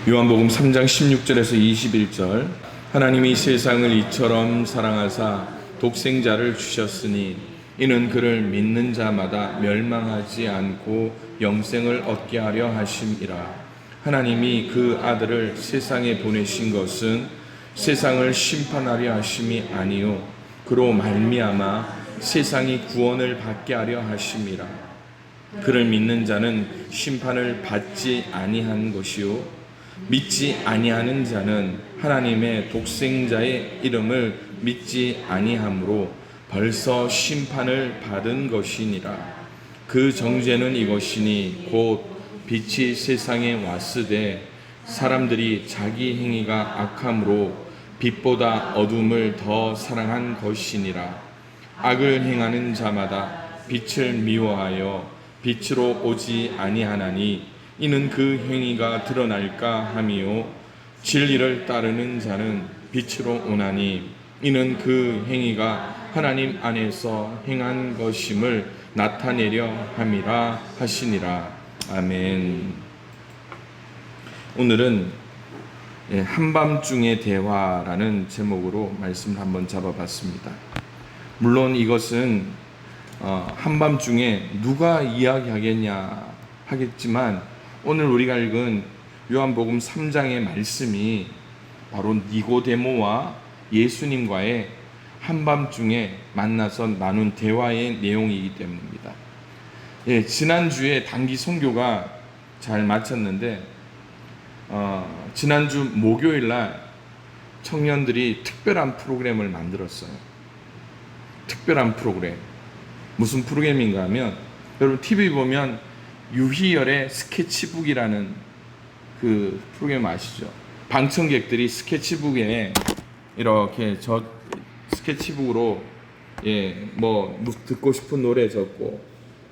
요한복음 3장 16절에서 21절. 하나님이 세상을 이처럼 사랑하사 독생자를 주셨으니 이는 그를 믿는 자마다 멸망하지 않고 영생을 얻게 하려 하심이라. 하나님이 그 아들을 세상에 보내신 것은 세상을 심판하려 하심이 아니요 그로 말미암아 세상이 구원을 받게 하려 하심이라. 그를 믿는 자는 심판을 받지 아니한 것이요 믿지 아니하는 자는 하나님의 독생자의 이름을 믿지 아니하므로 벌써 심판을 받은 것이니라. 그 정죄는 이것이니 곧 빛이 세상에 왔으되 사람들이 자기 행위가 악함으로 빛보다 어둠을 더 사랑한 것이니라. 악을 행하는 자마다 빛을 미워하여 빛으로 오지 아니하나니 이는 그 행위가 드러날까 함이요 진리를 따르는 자는 빛으로 오나니 이는 그 행위가 하나님 안에서 행한 것임을 나타내려 함이라 하시니라. 아멘. 오늘은 한밤중의 대화라는 제목으로 말씀을 한번 잡아봤습니다. 물론 이것은 한밤중에 누가 이야기하겠냐 하겠지만 오늘 우리가 읽은 요한복음 3장의 말씀이 바로 니고데모와 예수님과의 한밤중에 만나서 나눈 대화의 내용이기 때문입니다. 지난주에 단기 선교가 잘 마쳤는데 지난주 목요일날 청년들이 특별한 프로그램을 만들었어요. 특별한 프로그램. 무슨 프로그램인가 하면 여러분 TV 보면 유희열의 스케치북이라는 그 프로그램 아시죠? 방청객들이 스케치북에 이렇게 저 스케치북으로 뭐 듣고 싶은 노래 적고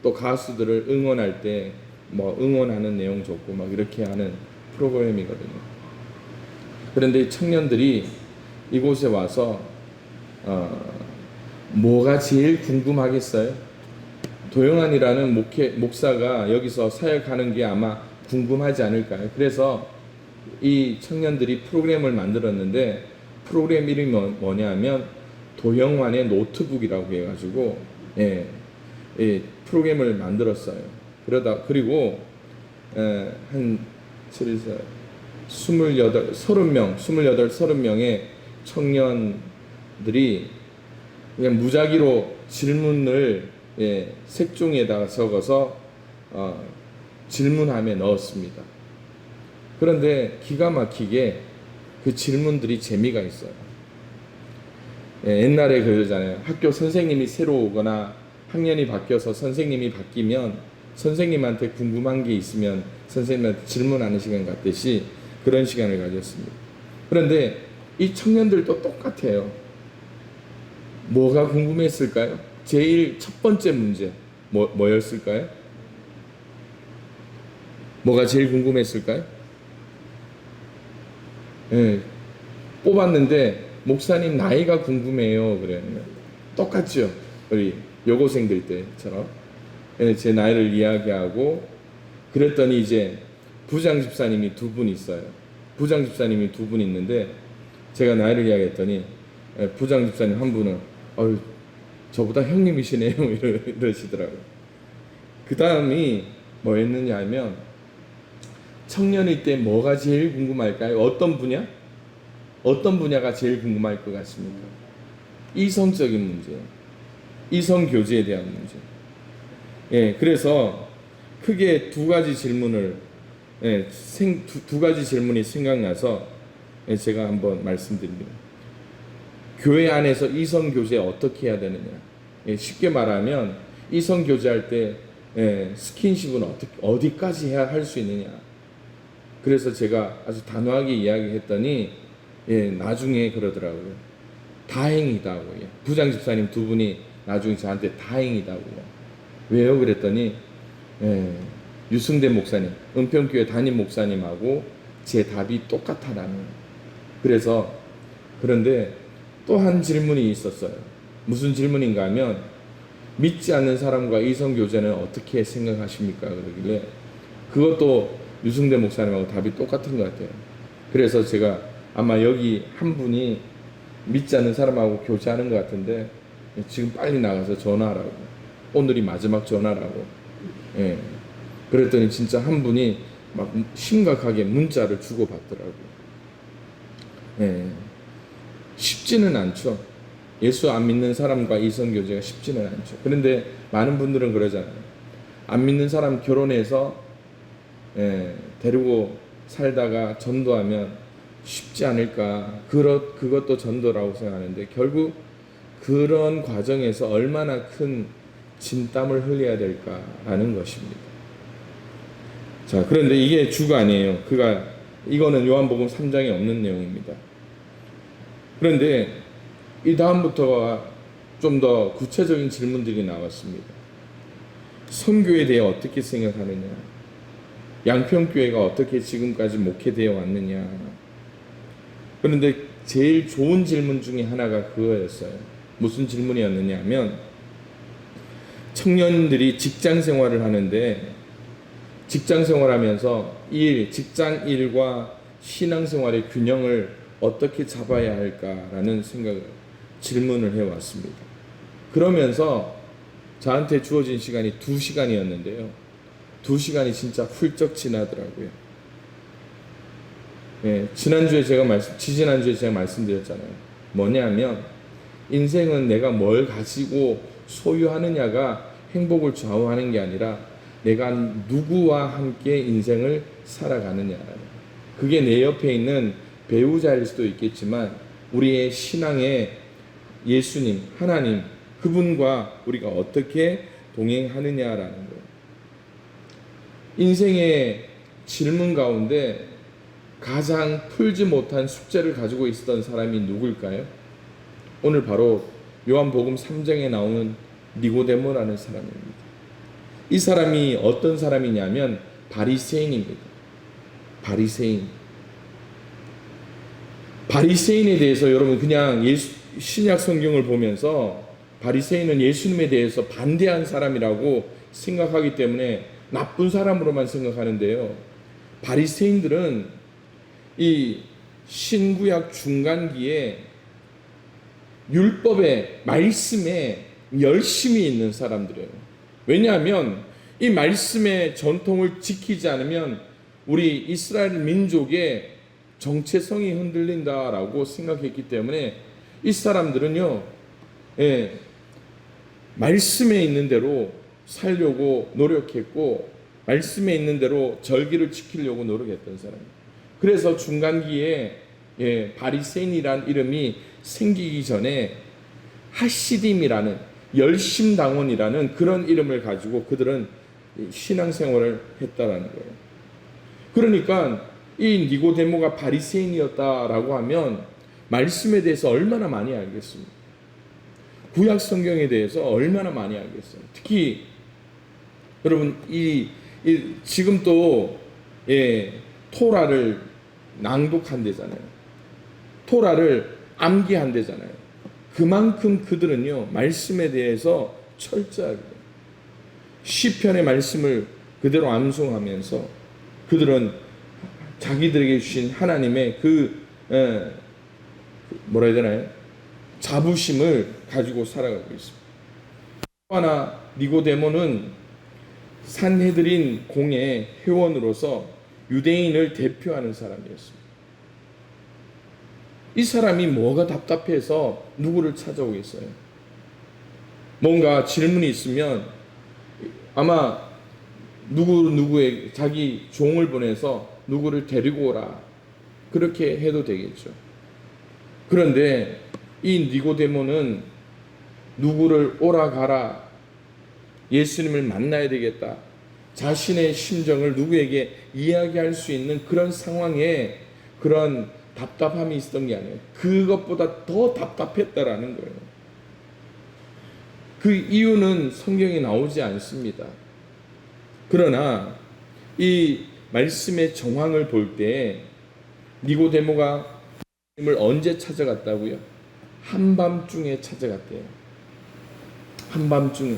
또 가수들을 응원할 때 뭐 응원하는 내용 적고 막 이렇게 하는 프로그램이거든요. 그런데 청년들이 이곳에 와서 뭐가 제일 궁금하겠어요? 도영환이라는 목사가 여기서 사역하는 게 아마 궁금하지 않을까요? 그래서 이 청년들이 프로그램을 만들었는데 프로그램 이름이 뭐냐면 도영환의 노트북이라고 해가지고 프로그램을 만들었어요. 그리고 한 30명의 청년들이 그냥 무작위로 질문을 색종이에다가 적어서 질문함에 넣었습니다. 그런데 기가 막히게 그 질문들이 재미가 있어요. 옛날에 그러잖아요. 학교 선생님이 새로 오거나 학년이 바뀌어서 선생님이 바뀌면 선생님한테 궁금한 게 있으면 선생님한테 질문하는 시간 같듯이 그런 시간을 가졌습니다. 그런데 이 청년들도 똑같아요. 뭐가 궁금했을까요? 제일 첫 번째 문제 뭐였을까요? 뭐가 제일 궁금했을까요? 뽑았는데 목사님 나이가 궁금해요. 그래요. 똑같죠. 우리 여고생들 때처럼 제 나이를 이야기하고 그랬더니 이제 부장 집사님이 두 분 있어요. 부장 집사님이 두 분 있는데 제가 나이를 이야기했더니 부장 집사님 한 분은 저보다 형님이시네요. 이러시더라고요. 그 다음이 뭐였느냐 하면 청년일 때 뭐가 제일 궁금할까요? 어떤 분야? 어떤 분야가 제일 궁금할 것 같습니까? 이성적인 문제, 이성교제에 대한 문제. 그래서 크게 두 가지 질문을 두 가지 질문이 생각나서 제가 한번 말씀드립니다. 교회 안에서 이성교제 어떻게 해야 되느냐? 쉽게 말하면 이성교제할 때 스킨십은 어디까지 해야 할 수 있느냐? 그래서 제가 아주 단호하게 이야기했더니 나중에 그러더라고요. 다행이다고요. 부장 집사님 두 분이 나중에 저한테 다행이다고요. 왜요? 그랬더니 유승대 목사님, 은평교회 담임 목사님하고 제 답이 똑같아라는. 그런데 또 한 질문이 있었어요. 무슨 질문인가 하면 믿지 않는 사람과 이성교제는 어떻게 생각하십니까? 그러길래 그것도 유승대 목사님하고 답이 똑같은 것 같아요. 그래서 제가 아마 여기 한 분이 믿지 않는 사람하고 교제하는 것 같은데 지금 빨리 나가서 전화하라고, 오늘이 마지막 전화라고. 예. 그랬더니 진짜 한 분이 막 심각하게 문자를 주고받더라고요. 예. 쉽지는 않죠. 예수 안 믿는 사람과 이성교제가 쉽지는 않죠. 그런데 많은 분들은 그러잖아요. 안 믿는 사람 결혼해서 데리고 살다가 전도하면 쉽지 않을까. 그것도 전도라고 생각하는데 결국 그런 과정에서 얼마나 큰 진땀을 흘려야 될까라는 것입니다. 자, 그런데 이게 주가 아니에요. 이거는 요한복음 3장에 없는 내용입니다. 그런데 이 다음부터가 좀 더 구체적인 질문들이 나왔습니다. 선교에 대해 어떻게 생각하느냐? 양평교회가 어떻게 지금까지 목회되어 왔느냐? 그런데 제일 좋은 질문 중에 하나가 그거였어요. 무슨 질문이었느냐 하면 청년들이 직장 생활을 하는데 직장 생활하면서 직장 일과 신앙 생활의 균형을 어떻게 잡아야 할까라는 질문을 해왔습니다. 그러면서 저한테 주어진 시간이 2시간이었는데요. 2시간이 진짜 훌쩍 지나더라고요. 지지난주에 제가 말씀드렸잖아요. 뭐냐면 인생은 내가 뭘 가지고 소유하느냐가 행복을 좌우하는 게 아니라 내가 누구와 함께 인생을 살아가느냐라는, 그게 내 옆에 있는 배우자일 수도 있겠지만 우리의 신앙의 예수님, 하나님, 그분과 우리가 어떻게 동행하느냐라는 거예요. 인생의 질문 가운데 가장 풀지 못한 숙제를 가지고 있었던 사람이 누굴까요? 오늘 바로 요한복음 3장에 나오는 니고데모라는 사람입니다. 이 사람이 어떤 사람이냐면 바리새인입니다. 바리새인에 대해서 여러분 그냥 신약 성경을 보면서 바리새인은 예수님에 대해서 반대한 사람이라고 생각하기 때문에 나쁜 사람으로만 생각하는데요. 바리새인들은 이 신구약 중간기에 율법의 말씀에 열심히 있는 사람들이에요. 왜냐하면 이 말씀의 전통을 지키지 않으면 우리 이스라엘 민족의 정체성이 흔들린다라고 생각했기 때문에 이 사람들은요, 말씀에 있는 대로 살려고 노력했고 말씀에 있는 대로 절기를 지키려고 노력했던 사람이에요. 그래서 중간기에 바리새인이란 이름이 생기기 전에 하시딤이라는 열심당원이라는 그런 이름을 가지고 그들은 신앙생활을 했다라는 거예요. 그러니까 이 니고데모가 바리새인이었다라고 하면 말씀에 대해서 얼마나 많이 알겠습니까? 구약 성경에 대해서 얼마나 많이 알겠어요. 특히 여러분 지금 또 토라를 낭독한대잖아요. 토라를 암기한대잖아요. 그만큼 그들은요 말씀에 대해서 철저하게 시편의 말씀을 그대로 암송하면서 그들은 자기들에게 주신 하나님의 뭐라 해야 되나요? 자부심을 가지고 살아가고 있습니다. 하나 니고데모는 산헤드린 공의 회원으로서 유대인을 대표하는 사람이었습니다. 이 사람이 뭐가 답답해서 누구를 찾아오겠어요? 뭔가 질문이 있으면 아마 누구의 자기 종을 보내서 누구를 데리고 오라 그렇게 해도 되겠죠. 그런데 이 니고데모는 누구를 오라 가라, 예수님을 만나야 되겠다, 자신의 심정을 누구에게 이야기할 수 있는 그런 상황에 그런 답답함이 있었던 게 아니에요. 그것보다 더 답답했다라는 거예요. 그 이유는 성경에 나오지 않습니다. 그러나 이 말씀의 정황을 볼 때 니고데모가 예수님을 언제 찾아갔다고요? 한밤중에 찾아갔대요. 한밤중에.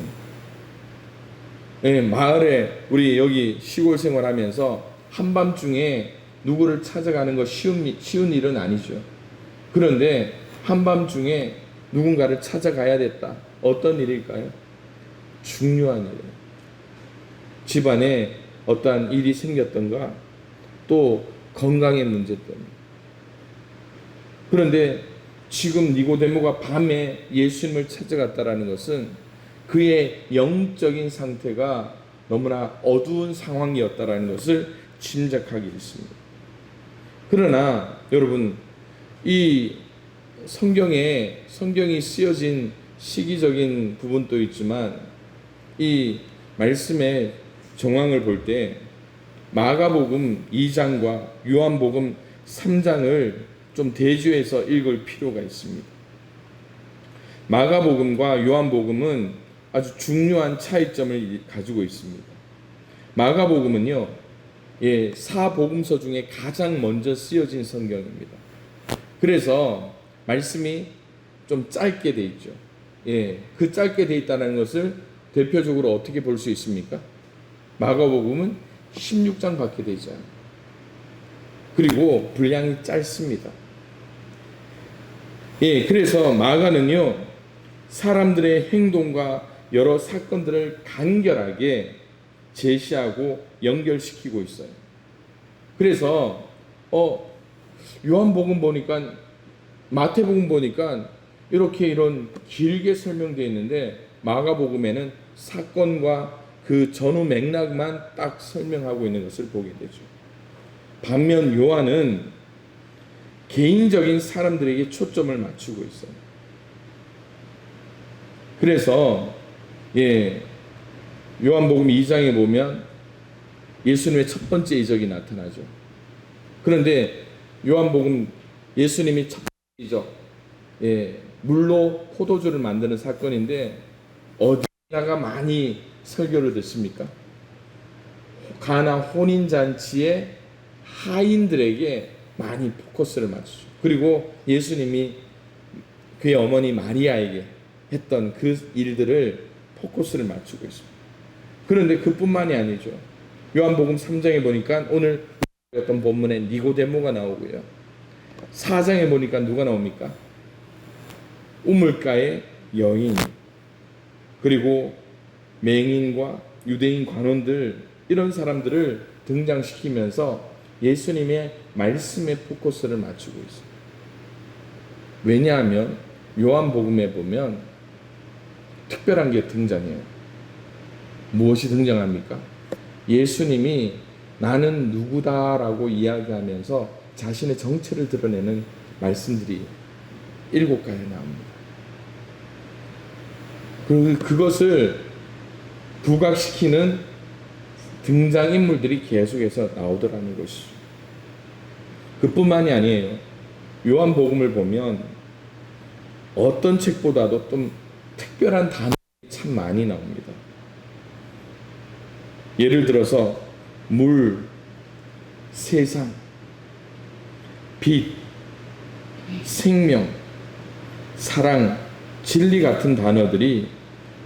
마을에 우리 여기 시골 생활하면서 한밤중에 누구를 찾아가는 거 쉬운 일은 아니죠. 그런데 한밤중에 누군가를 찾아가야 됐다. 어떤 일일까요? 중요한 일이에요. 집안에 어떠한 일이 생겼던가, 또 건강의 문제 때문에. 그런데 지금 니고데모가 밤에 예수님을 찾아갔다라는 것은 그의 영적인 상태가 너무나 어두운 상황이었다라는 것을 짐작하기 있습니다. 그러나 여러분, 이 성경이 쓰여진 시기적인 부분도 있지만 이 말씀의 정황을 볼 때 마가복음 2장과 요한복음 3장을 좀 대조해서 읽을 필요가 있습니다. 마가복음과 요한복음은 아주 중요한 차이점을 가지고 있습니다. 마가복음은요, 사복음서 중에 가장 먼저 쓰여진 성경입니다. 그래서 말씀이 좀 짧게 돼 있죠. 그 짧게 돼 있다는 것을 대표적으로 어떻게 볼 수 있습니까? 마가복음은 16장밖에 되지 않아요. 그리고 분량이 짧습니다. 그래서 마가는요, 사람들의 행동과 여러 사건들을 간결하게 제시하고 연결시키고 있어요. 그래서 요한복음 보니까, 마태복음 보니까 이런 길게 설명되어 있는데 마가복음에는 사건과 그 전후 맥락만 딱 설명하고 있는 것을 보게 되죠. 반면 요한은 개인적인 사람들에게 초점을 맞추고 있어요. 그래서 요한복음 2장에 보면 예수님의 첫 번째 이적이 나타나죠. 그런데 요한복음 예수님이 첫 번째 이적, 물로 포도주를 만드는 사건인데 어디다가 많이 설교를 듣습니까? 가나 혼인잔치에 하인들에게 많이 포커스를 맞추죠. 그리고 예수님이 그의 어머니 마리아에게 했던 그 일들을 포커스를 맞추고 있습니다. 그런데 그뿐만이 아니죠. 요한복음 3장에 보니까 오늘 어떤 본문에 니고데모가 나오고요. 4장에 보니까 누가 나옵니까? 우물가의 여인, 그리고 맹인과 유대인 관원들, 이런 사람들을 등장시키면서 예수님의 말씀에 포커스를 맞추고 있습니다. 왜냐하면 요한복음에 보면 특별한 게 등장해요. 무엇이 등장합니까? 예수님이 나는 누구다라고 이야기하면서 자신의 정체를 드러내는 말씀들이 7가지 나옵니다. 그것을 부각시키는 등장인물들이 계속해서 나오더라는 것이죠. 그뿐만이 아니에요. 요한복음을 보면 어떤 책보다도 좀 특별한 단어가 참 많이 나옵니다. 예를 들어서 물, 세상, 빛, 생명, 사랑, 진리 같은 단어들이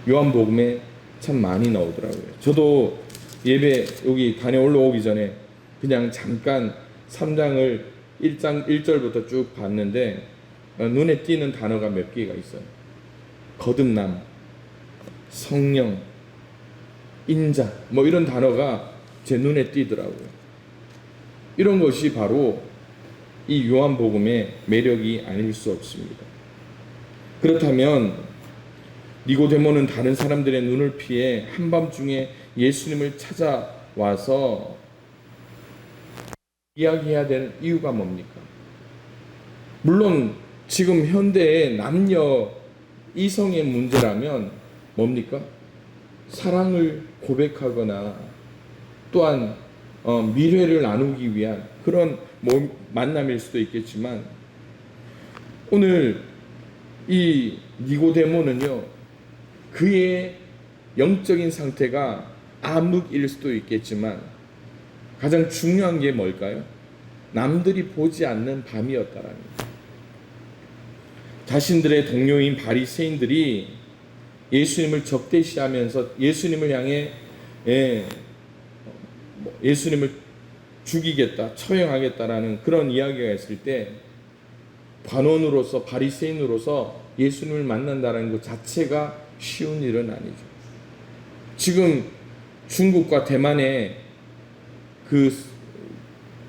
요한복음에 참 많이 나오더라고요. 저도 예배 여기 다녀올라오기 전에 그냥 잠깐 3장을 1절부터 쭉 봤는데 눈에 띄는 단어가 몇 개가 있어요. 거듭남, 성령, 인자, 이런 단어가 제 눈에 띄더라고요. 이런 것이 바로 이 요한복음의 매력이 아닐 수 없습니다. 그렇다면 니고데모는 다른 사람들의 눈을 피해 한밤중에 예수님을 찾아와서 이야기해야 될 이유가 뭡니까? 물론 지금 현대의 남녀 이성의 문제라면 뭡니까? 사랑을 고백하거나 또한 미래를 나누기 위한 그런 만남일 수도 있겠지만, 오늘 이 니고데모는요, 그의 영적인 상태가 암흑일 수도 있겠지만 가장 중요한 게 뭘까요? 남들이 보지 않는 밤이었다라는 거예요. 자신들의 동료인 바리새인들이 예수님을 적대시하면서 예수님을 향해 예수님을 죽이겠다, 처형하겠다라는 그런 이야기가 있을 때 관원으로서 바리새인으로서 예수님을 만난다는 것 자체가 쉬운 일은 아니죠. 지금 중국과 대만의 그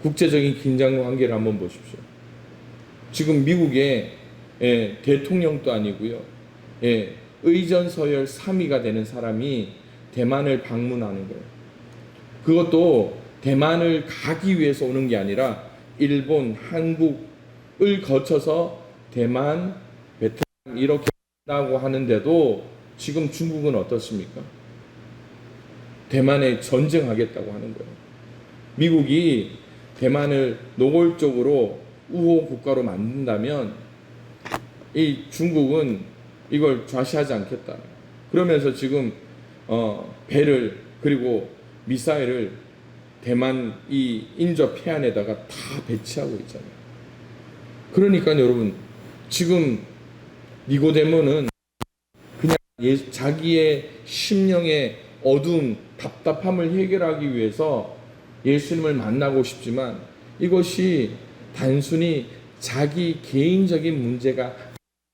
국제적인 긴장 관계를 한번 보십시오. 지금 미국의 대통령도 아니고요. 의전 서열 3위가 되는 사람이 대만을 방문하는 거예요. 그것도 대만을 가기 위해서 오는 게 아니라 일본, 한국을 거쳐서 대만, 베트남 이렇게 한다고 하는데도 지금 중국은 어떻습니까? 대만에 전쟁하겠다고 하는 거예요. 미국이 대만을 노골적으로 우호 국가로 만든다면 이 중국은 이걸 좌시하지 않겠다. 그러면서 지금 배를 그리고 미사일을 대만 이 인접 해안에다가 다 배치하고 있잖아요. 그러니까 여러분 지금 니고데모는 그냥 자기의 심령의 어두운 답답함을 해결하기 위해서 예수님을 만나고 싶지만 이것이 단순히 자기 개인적인 문제가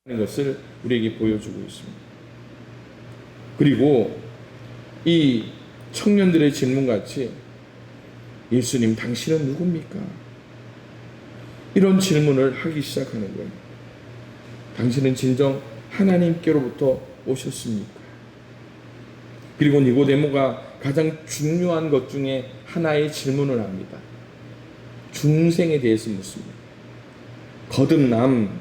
아닌 것을 우리에게 보여주고 있습니다. 그리고 이 청년들의 질문같이 예수님 당신은 누굽니까? 이런 질문을 하기 시작하는 거예요. 당신은 진정 하나님께로부터 오셨습니까? 그리고 니고데모가 가장 중요한 것 중에 하나의 질문을 합니다. 중생에 대해서 묻습니다. 거듭남,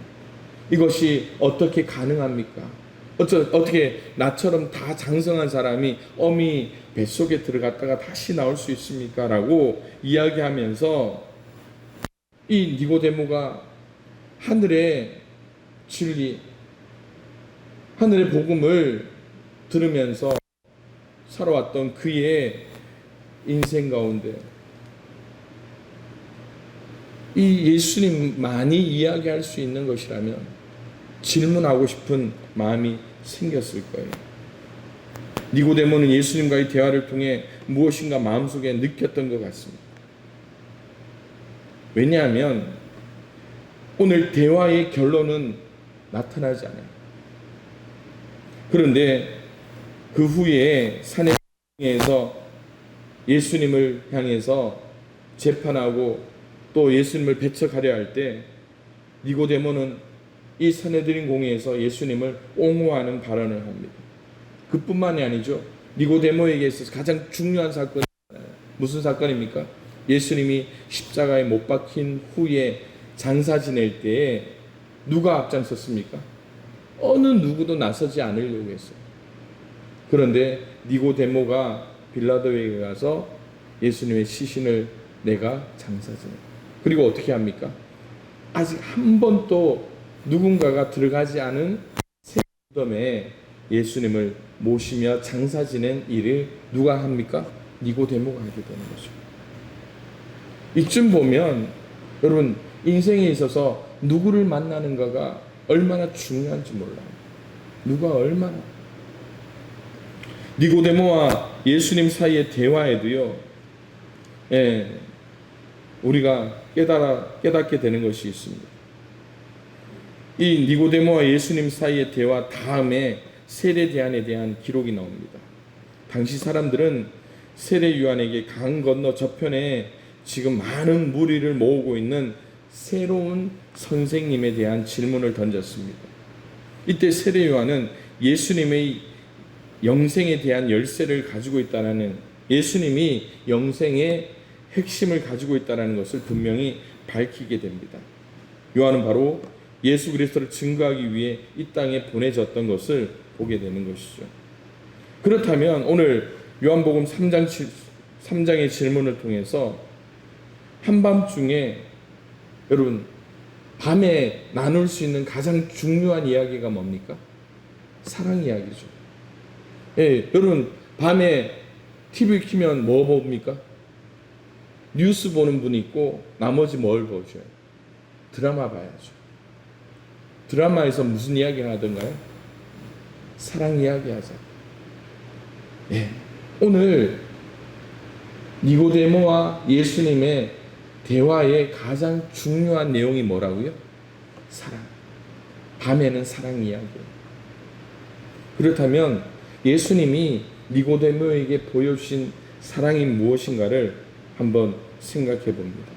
이것이 어떻게 가능합니까? 어떻게 나처럼 다 장성한 사람이 어미 뱃속에 들어갔다가 다시 나올 수 있습니까? 라고 이야기하면서 이 니고데모가 하늘의 진리, 하늘의 복음을 들으면서 살아왔던 그의 인생 가운데 이 예수님만이 이야기할 수 있는 것이라면 질문하고 싶은 마음이 생겼을 거예요. 니고데모는 예수님과의 대화를 통해 무엇인가 마음속에 느꼈던 것 같습니다. 왜냐하면 오늘 대화의 결론은 나타나지 않아요. 그런데 그 후에 산에서 예수님을 향해서 재판하고 또 예수님을 배척하려 할 때 니고데모는 이 산헤드린 공회에서 예수님을 옹호하는 발언을 합니다. 그뿐만이 아니죠. 니고데모에게 있어서 가장 중요한 사건이 무슨 사건입니까? 예수님이 십자가에 못 박힌 후에 장사 지낼 때에 누가 앞장섰습니까? 어느 누구도 나서지 않으려고 했어요. 그런데 니고데모가 빌라도에게 가서 예수님의 시신을 내가 장사 지내. 그리고 어떻게 합니까? 아직 한 번도 누군가가 들어가지 않은 새 무덤에 예수님을 모시며 장사 지낸 일을 누가 합니까? 니고데모가 하게 되는 거죠. 이쯤 보면 여러분 인생에 있어서 누구를 만나는가가 얼마나 중요한지 몰라요. 누가 얼마나. 니고데모와 예수님 사이의 대화에도요, 우리가 깨닫게 되는 것이 있습니다. 이 니고데모와 예수님 사이의 대화 다음에 세례 요한에 대한 기록이 나옵니다. 당시 사람들은 세례 요한에게 강 건너 저편에 지금 많은 무리를 모으고 있는 새로운 선생님에 대한 질문을 던졌습니다. 이때 세례 요한은 예수님의 영생에 대한 열쇠를 가지고 있다는, 예수님이 영생의 핵심을 가지고 있다는 것을 분명히 밝히게 됩니다. 요한은 바로 예수 그리스도를 증거하기 위해 이 땅에 보내졌던 것을 보게 되는 것이죠. 그렇다면 오늘 요한복음 3장의 질문을 통해서 한밤중에 여러분 밤에 나눌 수 있는 가장 중요한 이야기가 뭡니까? 사랑 이야기죠. 여러분 밤에 TV 키면 뭐 봅니까? 뉴스 보는 분이 있고 나머지 뭘 보죠? 드라마 봐야죠. 드라마에서 무슨 이야기를 하던가요? 사랑 이야기 하자. 오늘 니고데모와 예수님의 대화의 가장 중요한 내용이 뭐라고요? 사랑. 밤에는 사랑 이야기. 그렇다면 예수님이 니고데모에게 보여주신 사랑이 무엇인가를 한번 생각해 봅니다.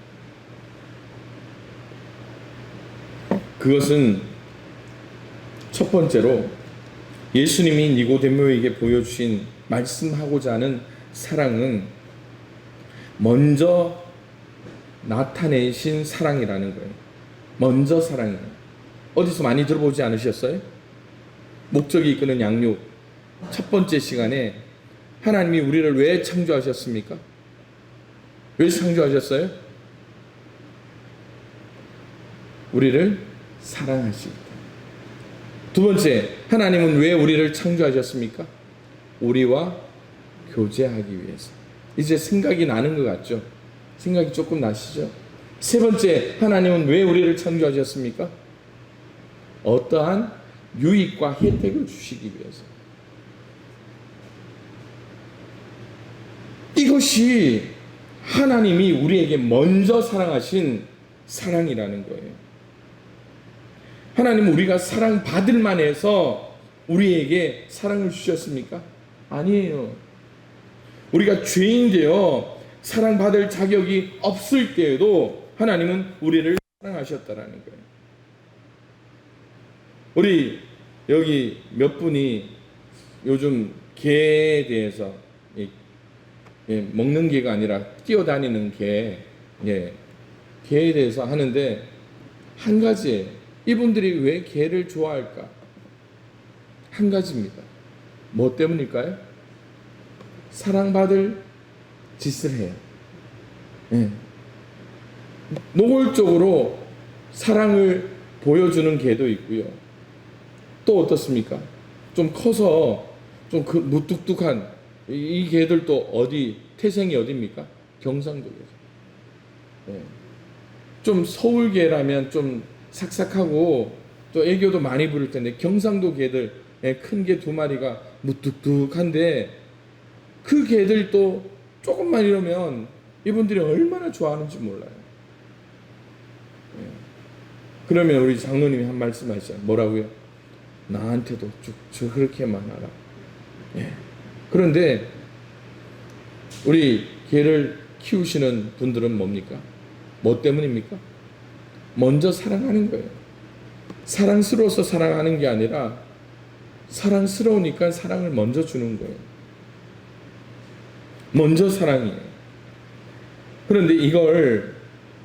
그것은 첫 번째로 예수님이 니고데모에게 보여주신 말씀하고자 하는 사랑은 먼저 나타내신 사랑이라는 거예요. 먼저 사랑이에요. 어디서 많이 들어보지 않으셨어요? 목적이 이끄는 양육 첫 번째 시간에 하나님이 우리를 왜 창조하셨습니까? 왜 창조하셨어요? 우리를 사랑하시기 때문에. 두 번째, 하나님은 왜 우리를 창조하셨습니까? 우리와 교제하기 위해서. 이제 생각이 나는 것 같죠? 생각이 조금 나시죠? 세 번째, 하나님은 왜 우리를 창조하셨습니까? 어떠한 유익과 혜택을 주시기 위해서. 이것이 하나님이 우리에게 먼저 사랑하신 사랑이라는 거예요. 하나님은 우리가 사랑받을 만해서 우리에게 사랑을 주셨습니까? 아니에요. 우리가 죄인되어 사랑받을 자격이 없을 때에도 하나님은 우리를 사랑하셨다라는 거예요. 우리 여기 몇 분이 요즘 개에 대해서 먹는 개가 아니라 뛰어다니는 개, 개에 대해서 하는데 한 가지예요. 이분들이 왜 개를 좋아할까? 한 가지입니다. 뭐 때문일까요? 사랑받을 짓을 해요. 노골적으로 사랑을 보여주는 개도 있고요. 또 어떻습니까? 좀 커서 좀 무뚝뚝한 이 개들도 어디 태생이 어디입니까? 경상도에서. 좀 서울개라면 좀 삭삭하고 또 애교도 많이 부를 텐데 경상도 개들 큰 개 2마리가 무뚝뚝한데 그 개들도 조금만 이러면 이분들이 얼마나 좋아하는지 몰라요. 그러면 우리 장로님이 한 말씀 하시잖아요. 뭐라고요? 나한테도 쭉 그렇게만 하라. 그런데 우리 개를 키우시는 분들은 뭡니까? 뭐 때문입니까? 먼저 사랑하는 거예요. 사랑스러워서 사랑하는 게 아니라 사랑스러우니까 사랑을 먼저 주는 거예요. 먼저 사랑이에요. 그런데 이걸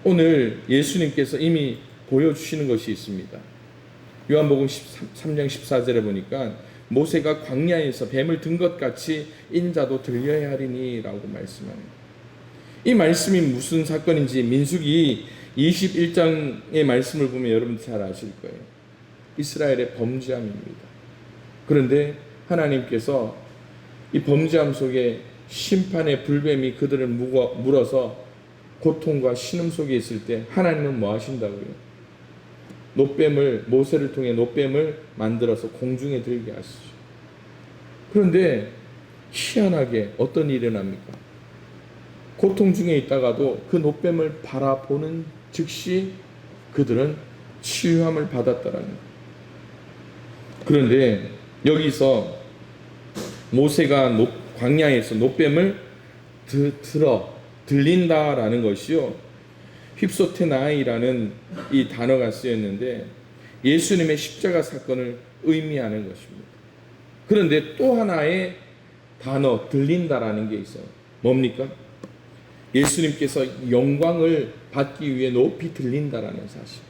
오늘 예수님께서 이미 보여주시는 것이 있습니다. 요한복음 13장 14절에 보니까 모세가 광야에서 뱀을 든 것 같이 인자도 들려야 하리니 라고 말씀합니다. 이 말씀이 무슨 사건인지 민수기 21장의 말씀을 보면 여러분들 잘 아실 거예요. 이스라엘의 범죄함입니다. 그런데 하나님께서 이 범죄함 속에 심판의 불뱀이 그들을 물어서 고통과 신음 속에 있을 때 하나님은 뭐 하신다고요? 노뱀을, 모세를 통해 노뱀을 만들어서 공중에 들게 하시죠. 그런데 희한하게 어떤 일이 일어납니까? 고통 중에 있다가도 그 노뱀을 바라보는 즉시 그들은 치유함을 받았다라는 거예요. 그런데 여기서 모세가 광야에서 노뱀을 들린다라는 것이요, 휩소테나이라는 이 단어가 쓰였는데 예수님의 십자가 사건을 의미하는 것입니다. 그런데 또 하나의 단어, 들린다라는 게 있어요. 뭡니까? 예수님께서 영광을 받기 위해 높이 들린다라는 사실.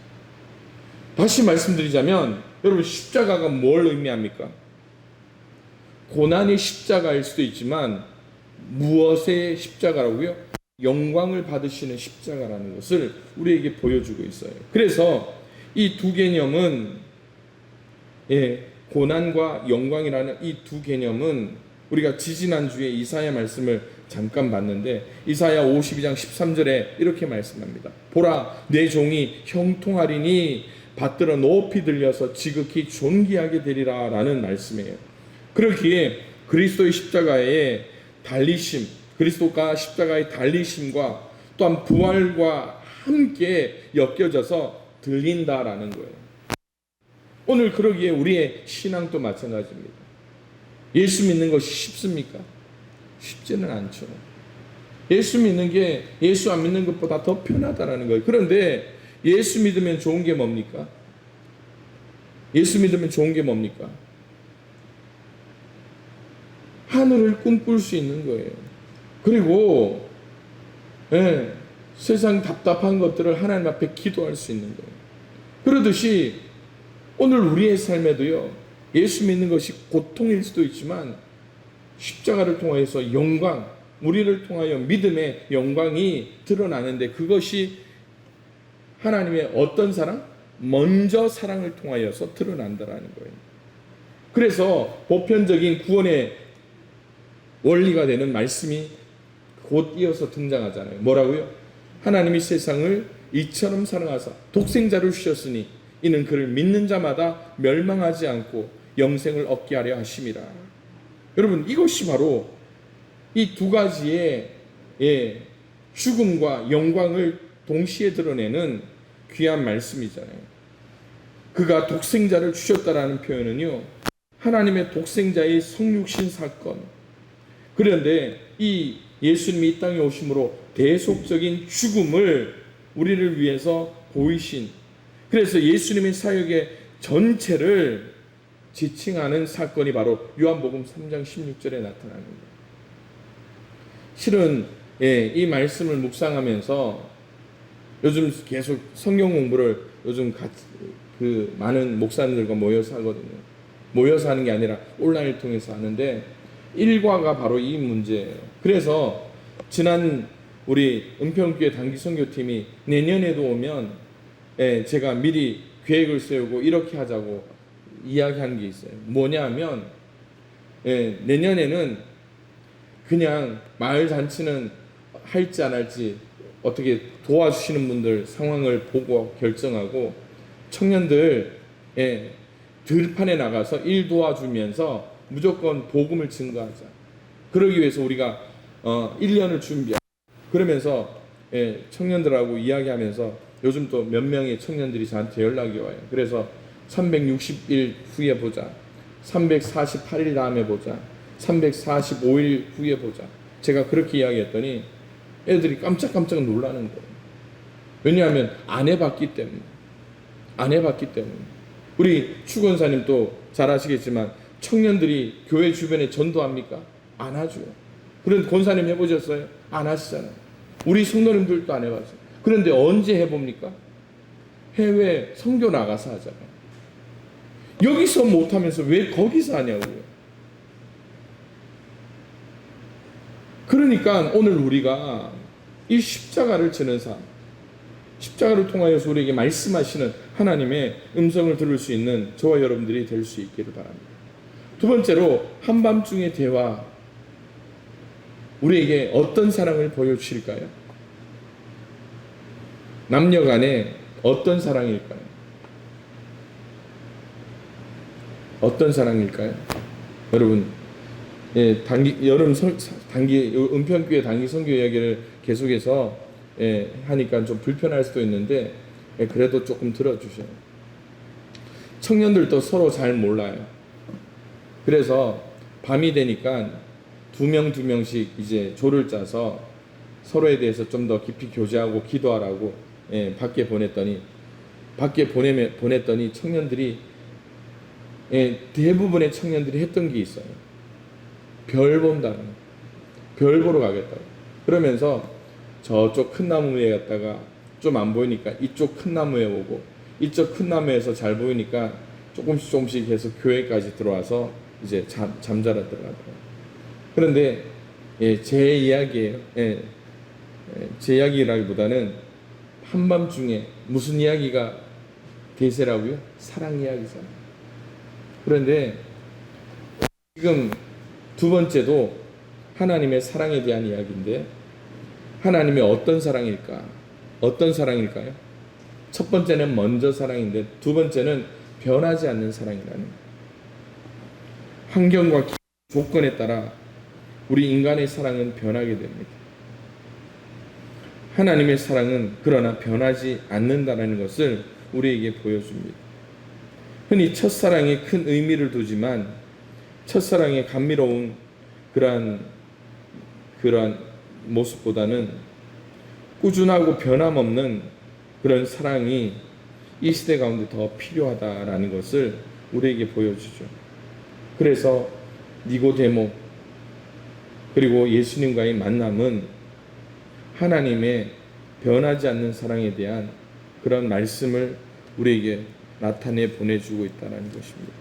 다시 말씀드리자면 여러분, 십자가가 뭘 의미합니까? 고난의 십자가일 수도 있지만 무엇의 십자가라고요? 영광을 받으시는 십자가라는 것을 우리에게 보여주고 있어요. 그래서 이 두 개념은, 고난과 영광이라는 이 두 개념은 우리가 지지난주에 이사야 말씀을 잠깐 봤는데 이사야 52장 13절에 이렇게 말씀합니다. 보라, 내 종이 형통하리니 받들어 높이 들려서 지극히 존귀하게 되리라 라는 말씀이에요. 그렇기에 그리스도의 십자가의 달리심, 그리스도가 십자가의 달리심과 또한 부활과 함께 엮여져서 들린다라는 거예요. 오늘 그러기에 우리의 신앙도 마찬가지입니다. 예수 믿는 것이 쉽습니까? 쉽지는 않죠. 예수 믿는 게 예수 안 믿는 것보다 더 편하다라는 거예요. 그런데 예수 믿으면 좋은 게 뭡니까? 예수 믿으면 좋은 게 뭡니까? 하늘을 꿈꿀 수 있는 거예요. 그리고 세상 답답한 것들을 하나님 앞에 기도할 수 있는 거예요. 그러듯이 오늘 우리의 삶에도요, 예수 믿는 것이 고통일 수도 있지만 십자가를 통하여서 영광, 우리를 통하여 믿음의 영광이 드러나는데, 그것이 하나님의 어떤 사랑? 먼저 사랑을 통하여서 드러난다라는 거예요. 그래서 보편적인 구원의 원리가 되는 말씀이 곧 이어서 등장하잖아요. 뭐라고요? 하나님이 세상을 이처럼 사랑하사 독생자를 주셨으니 이는 그를 믿는 자마다 멸망하지 않고 영생을 얻게 하려 하심이라. 여러분, 이것이 바로 이 두 가지의 죽음과 영광을 동시에 드러내는 귀한 말씀이잖아요. 그가 독생자를 주셨다라는 표현은요, 하나님의 독생자의 성육신 사건. 그런데 이 예수님이 이 땅에 오심으로 대속적인 죽음을 우리를 위해서 보이신, 그래서 예수님의 사역의 전체를 지칭하는 사건이 바로 요한복음 3장 16절에 나타나는 거예요. 실은 이 말씀을 묵상하면서 요즘 계속 성경 공부를 요즘 그 많은 목사님들과 모여서 하거든요. 모여서 하는 게 아니라 온라인을 통해서 하는데, 일과가 바로 이 문제예요. 그래서 지난 우리 은평교회 단기 선교팀이 내년에도 오면 제가 미리 계획을 세우고 이렇게 하자고 이야기한 게 있어요. 뭐냐 하면 내년에는 그냥 마을 잔치는 할지 안 할지 어떻게 도와주시는 분들 상황을 보고 결정하고, 청년들 들판에 나가서 일 도와주면서 무조건 복음을 증거하자. 그러기 위해서 우리가 1년을 준비하자. 그러면서 청년들하고 이야기하면서 요즘 또 몇 명의 청년들이 저한테 연락이 와요. 그래서 360일 후에 보자, 348일 다음에 보자, 345일 후에 보자. 제가 그렇게 이야기했더니 애들이 깜짝깜짝 놀라는 거예요. 왜냐하면 안 해봤기 때문에. 우리 추 권사님도 잘 아시겠지만 청년들이 교회 주변에 전도합니까? 안 하죠. 그런데 권사님 해보셨어요? 안 하시잖아요. 우리 성도님들도 안 해봤어요. 그런데 언제 해봅니까? 해외 선교 나가서 하잖아요. 여기서 못하면서 왜 거기서 하냐고요. 그러니까 오늘 우리가 이 십자가를 지는 삶, 십자가를 통하여서 우리에게 말씀하시는 하나님의 음성을 들을 수 있는 저와 여러분들이 될 수 있기를 바랍니다. 두 번째로, 한밤중의 대화, 우리에게 어떤 사랑을 보여주실까요? 남녀 간에 어떤 사랑일까요? 어떤 사랑일까요? 여러분, 은평교회 단기 선교 이야기를 계속해서 하니까 좀 불편할 수도 있는데, 그래도 조금 들어주세요. 청년들도 서로 잘 몰라요. 그래서 밤이 되니까 두 명씩 이제 조를 짜서 서로에 대해서 좀 더 깊이 교제하고 기도하라고 밖에 보냈더니 청년들이 대부분의 청년들이 했던 게 있어요. 별 본다는, 별 보러 가겠다고. 그러면서 저쪽 큰 나무에 갔다가 좀 안 보이니까 이쪽 큰 나무에 오고, 이쪽 큰 나무에서 잘 보이니까 조금씩 해서 교회까지 들어와서 이제 잠자러 들어가더라고요. 그런데 제 이야기예요. 제 이야기라기보다는 한밤중에 무슨 이야기가 대세라고요? 사랑 이야기잖아요. 그런데 지금 두 번째도 하나님의 사랑에 대한 이야기인데, 하나님의 어떤 사랑일까? 어떤 사랑일까요? 첫 번째는 먼저 사랑인데, 두 번째는 변하지 않는 사랑이라는 거예요. 환경과 조건에 따라 우리 인간의 사랑은 변하게 됩니다. 하나님의 사랑은 그러나 변하지 않는다는 것을 우리에게 보여줍니다. 흔히 첫사랑에 큰 의미를 두지만 첫사랑의 감미로운 그러한 모습보다는 꾸준하고 변함없는 그런 사랑이 이 시대 가운데 더 필요하다라는 것을 우리에게 보여주죠. 그래서 니고데모 그리고 예수님과의 만남은 하나님의 변하지 않는 사랑에 대한 그런 말씀을 우리에게 나타내 보내주고 있다는 것입니다.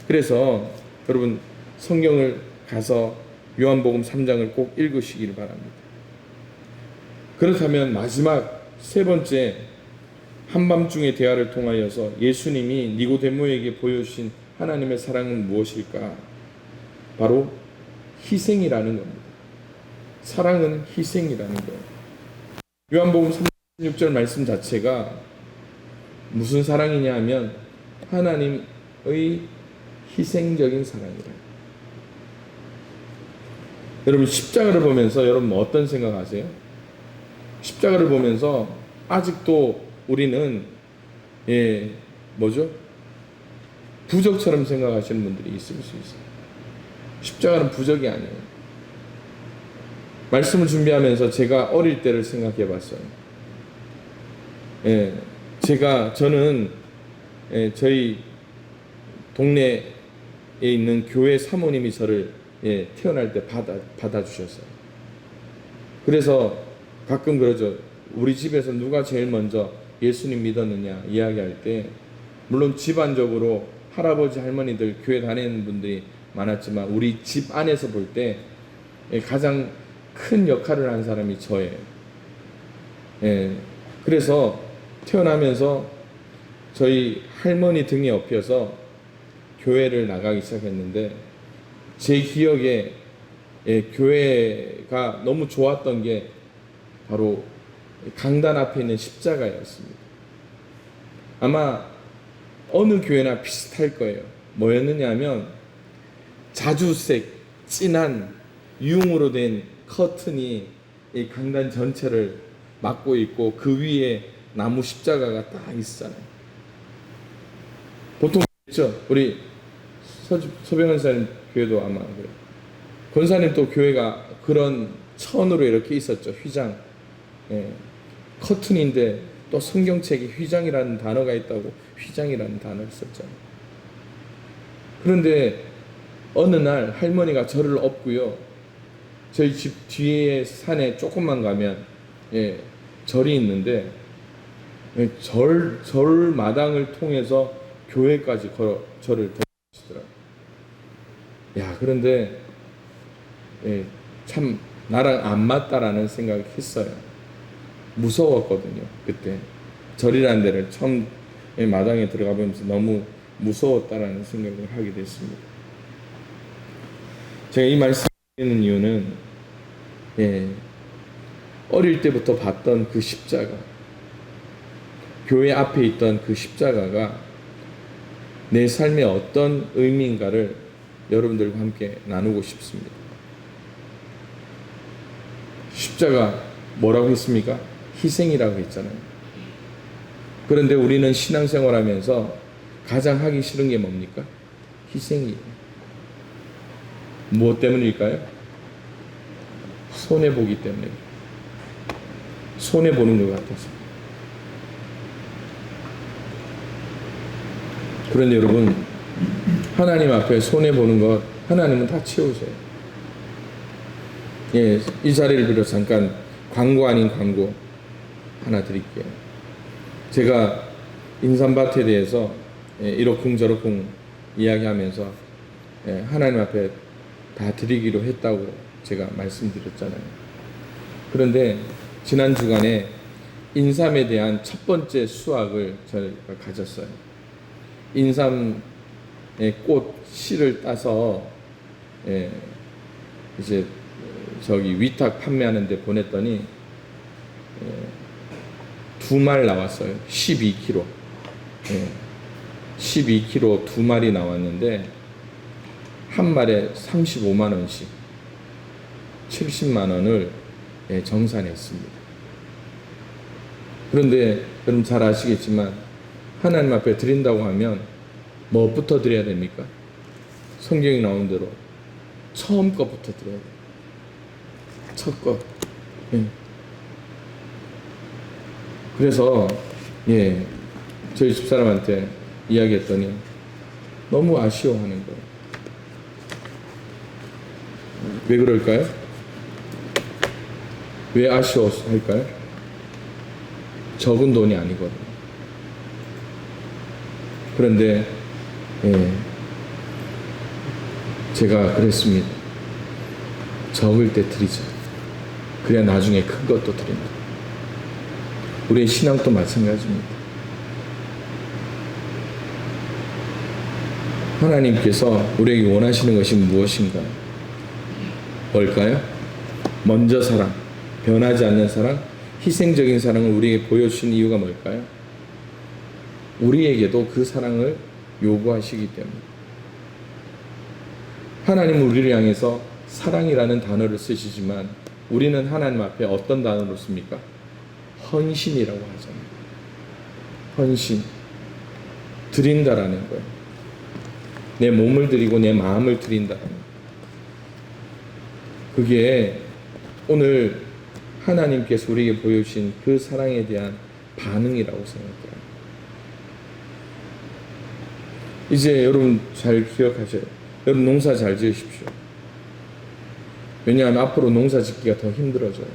그래서 여러분 성경을 가서 요한복음 3장을 꼭 읽으시기를 바랍니다. 그렇다면 마지막 세 번째 한밤중의 대화를 통하여서 예수님이 니고데모에게 보여주신 하나님의 사랑은 무엇일까? 바로 희생이라는 겁니다. 사랑은 희생이라는 거예요. 요한복음 36절 말씀 자체가 무슨 사랑이냐 하면 하나님의 희생적인 사랑이라. 여러분 십자가를 보면서 여러분 어떤 생각하세요? 십자가를 보면서 아직도 우리는 부적처럼 생각하시는 분들이 있을 수 있어요. 십자가는 부적이 아니에요. 말씀을 준비하면서 제가 어릴 때를 생각해 봤어요. 저는 저희 동네에 있는 교회 사모님이 저를 태어날 때 받아주셨어요. 그래서 가끔 그러죠. 우리 집에서 누가 제일 먼저 예수님 믿었느냐 이야기할 때 물론 집안적으로 할아버지 할머니들 교회 다니는 분들이 많았지만 우리 집 안에서 볼 때 가장 큰 역할을 한 사람이 저예요. 그래서 태어나면서 저희 할머니 등에 업혀서 교회를 나가기 시작했는데 제 기억에 교회가 너무 좋았던 게 바로 강단 앞에 있는 십자가였습니다. 아마 어느 교회나 비슷할 거예요. 뭐였느냐 하면 자주색 진한 유흥으로 된 커튼이 이 강단 전체를 막고 있고 그 위에 나무 십자가가 딱 있잖아요. 보통 있죠. 우리 서병헌사님 교회도 아마 그래요. 권사님 또 교회가 그런 천으로 이렇게 있었죠. 휘장. 커튼인데 또 성경책에 휘장이라는 단어가 있다고 휘장이라는 단어를 썼잖아요. 그런데 어느 날 할머니가 저를 업고요. 저희 집 뒤에 산에 조금만 가면 절이 있는데 절 마당을 통해서 교회까지 걸어 저를 데려가시더라고요. 야, 그런데 참 나랑 안 맞다라는 생각을 했어요. 무서웠거든요. 그때 절이라는 데를 처음 마당에 들어가 보면서 너무 무서웠다라는 생각을 하게 됐습니다. 제가 이 말씀을 드리는 이유는 어릴 때부터 봤던 그 십자가, 교회 앞에 있던 그 십자가가 내 삶에 어떤 의미인가를 여러분들과 함께 나누고 싶습니다. 십자가 뭐라고 했습니까? 희생이라고 했잖아요. 그런데 우리는 신앙생활하면서 가장 하기 싫은 게 뭡니까? 희생이에요. 무엇 때문일까요? 손해보기 때문에. 손해보는 것 같아서. 그런데 여러분, 하나님 앞에 손해보는 것 하나님은 다 채우세요. 이 자리를 빌어 잠깐 광고 아닌 광고 하나 드릴게요. 제가 인삼밭에 대해서 이러쿵저러쿵 이야기하면서 하나님 앞에 다 드리기로 했다고 제가 말씀드렸잖아요. 그런데 지난 주간에 인삼에 대한 첫 번째 수확을 저희가 가졌어요. 인삼의 꽃 씨를 따서 이제 저기 위탁 판매하는 데 보냈더니 2말 나왔어요. 12kg. 12kg 2마리 나왔는데 한 말에 35만 원씩. 70만 원을 정산했습니다. 그런데 여러분 잘 아시겠지만 하나님 앞에 드린다고 하면 뭐부터 드려야 됩니까? 성경이 나온 대로 처음 것부터 드려야 돼요. 첫 것. 예. 그래서 저희 집사람한테 이야기했더니 너무 아쉬워하는 거예요. 왜 그럴까요? 왜 아쉬워할까요? 적은 돈이 아니거든요. 그런데 제가 그랬습니다. 적을 때 드리자. 그래야 나중에 큰 것도 드린다. 우리의 신앙도 마찬가지입니다. 하나님께서 우리에게 원하시는 것이 무엇인가요? 뭘까요? 먼저 사랑, 변하지 않는 사랑, 희생적인 사랑을 우리에게 보여주신 이유가 뭘까요? 우리에게도 그 사랑을 요구하시기 때문에. 하나님은 우리를 향해서 사랑이라는 단어를 쓰시지만 우리는 하나님 앞에 어떤 단어를 씁니까? 헌신이라고 하잖아요. 헌신. 드린다라는 거예요. 내 몸을 드리고 내 마음을 드린다라는 거예요. 그게 오늘 하나님께서 우리에게 보여주신 그 사랑에 대한 반응이라고 생각해요. 이제 여러분 잘 기억하셔요. 여러분 농사 잘 지으십시오. 왜냐하면 앞으로 농사 짓기가 더 힘들어져요.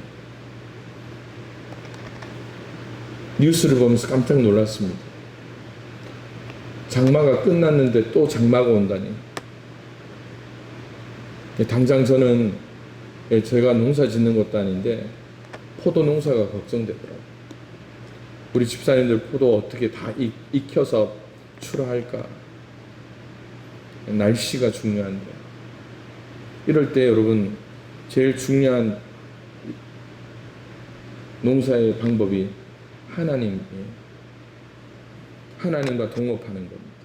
뉴스를 보면서 깜짝 놀랐습니다. 장마가 끝났는데 또 장마가 온다니. 당장 저는 제가 농사 짓는 것도 아닌데 포도 농사가 걱정되더라고요. 우리 집사님들 포도 어떻게 다 익혀서 출하할까? 날씨가 중요한데. 이럴 때 여러분 제일 중요한 농사의 방법이 하나님과 동업하는 겁니다.